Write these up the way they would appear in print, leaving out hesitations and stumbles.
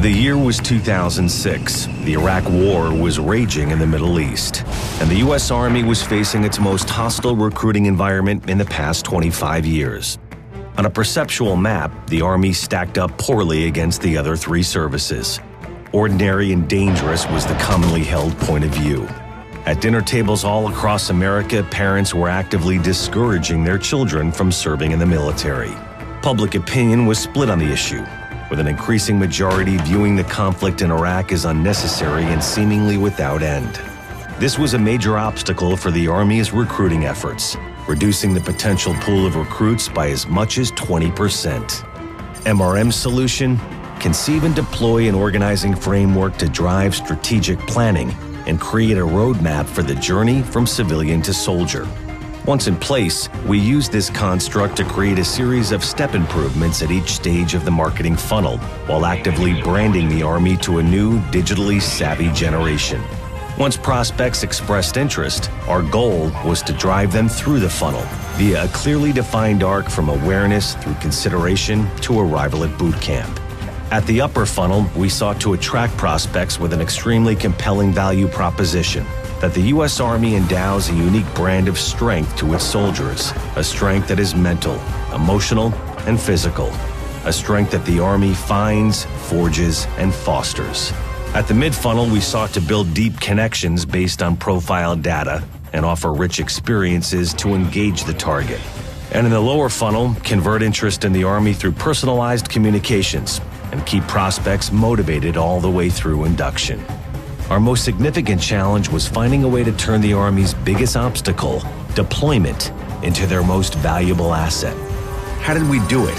The year was 2006. The Iraq War was raging in the Middle East, and the U.S. Army was facing its most hostile recruiting environment in the past 25 years. On a perceptual map, the Army stacked up poorly against the other three services. Ordinary and dangerous was the commonly held point of view. At dinner tables all across America, parents were actively discouraging their children from serving in the military. Public opinion was split on the issue, with an increasing majority viewing the conflict in Iraq as unnecessary and seemingly without end. This was a major obstacle for the Army's recruiting efforts, reducing the potential pool of recruits by as much as 20%. MRM's solution? Conceive and deploy an organizing framework to drive strategic planning and create a roadmap for the journey from civilian to soldier. Once in place, we use this construct to create a series of step improvements at each stage of the marketing funnel, while actively branding the Army to a new, digitally savvy generation. Once prospects expressed interest, our goal was to drive them through the funnel via a clearly defined arc from awareness through consideration to arrival at boot camp. At the upper funnel, we sought to attract prospects with an extremely compelling value proposition that the U.S. Army endows a unique brand of strength to its soldiers, a strength that is mental, emotional, and physical, a strength that the Army finds, forges, and fosters. At the mid-funnel, we sought to build deep connections based on profile data and offer rich experiences to engage the target. And in the lower funnel, convert interest in the Army through personalized communications and keep prospects motivated all the way through induction. Our most significant challenge was finding a way to turn the Army's biggest obstacle, deployment, into their most valuable asset. How did we do it?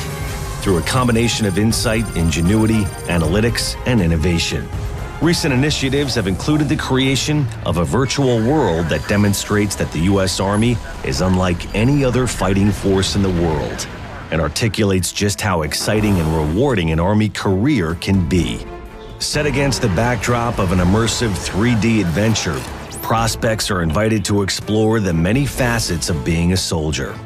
Through a combination of insight, ingenuity, analytics, and innovation. Recent initiatives have included the creation of a virtual world that demonstrates that the U.S. Army is unlike any other fighting force in the world, and articulates just how exciting and rewarding an Army career can be. Set against the backdrop of an immersive 3D adventure, prospects are invited to explore the many facets of being a soldier.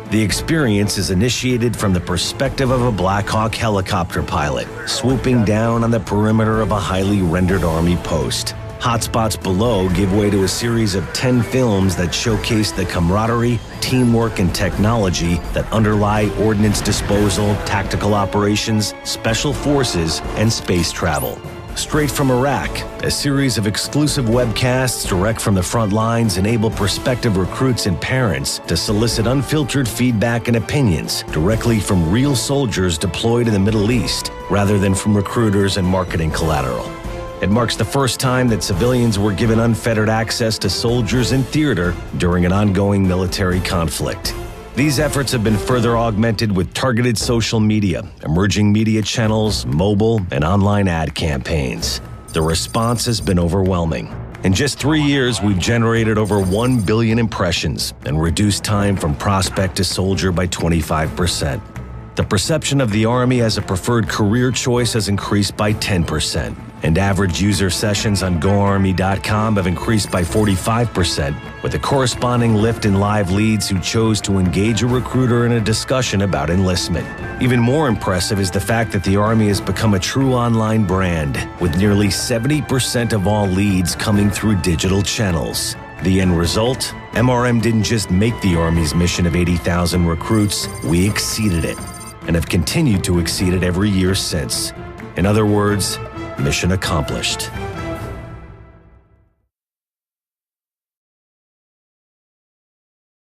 The experience is initiated from the perspective of a Black Hawk helicopter pilot, swooping down on the perimeter of a highly rendered Army post. Hotspots below give way to a series of 10 films that showcase the camaraderie, teamwork, and technology that underlie ordnance disposal, tactical operations, special forces, and space travel. Straight from Iraq, a series of exclusive webcasts direct from the front lines enable prospective recruits and parents to solicit unfiltered feedback and opinions directly from real soldiers deployed in the Middle East, rather than from recruiters and marketing collateral. It marks the first time that civilians were given unfettered access to soldiers in theater during an ongoing military conflict. These efforts have been further augmented with targeted social media, emerging media channels, mobile, and online ad campaigns. The response has been overwhelming. In just 3 years, we've generated over 1 billion impressions and reduced time from prospect to soldier by 25%. The perception of the Army as a preferred career choice has increased by 10%, and average user sessions on GoArmy.com have increased by 45%, with a corresponding lift in live leads who chose to engage a recruiter in a discussion about enlistment. Even more impressive is the fact that the Army has become a true online brand, with nearly 70% of all leads coming through digital channels. The end result? MRM didn't just make the Army's mission of 80,000 recruits, we exceeded it, and have continued to exceed it every year since. In other words, mission accomplished.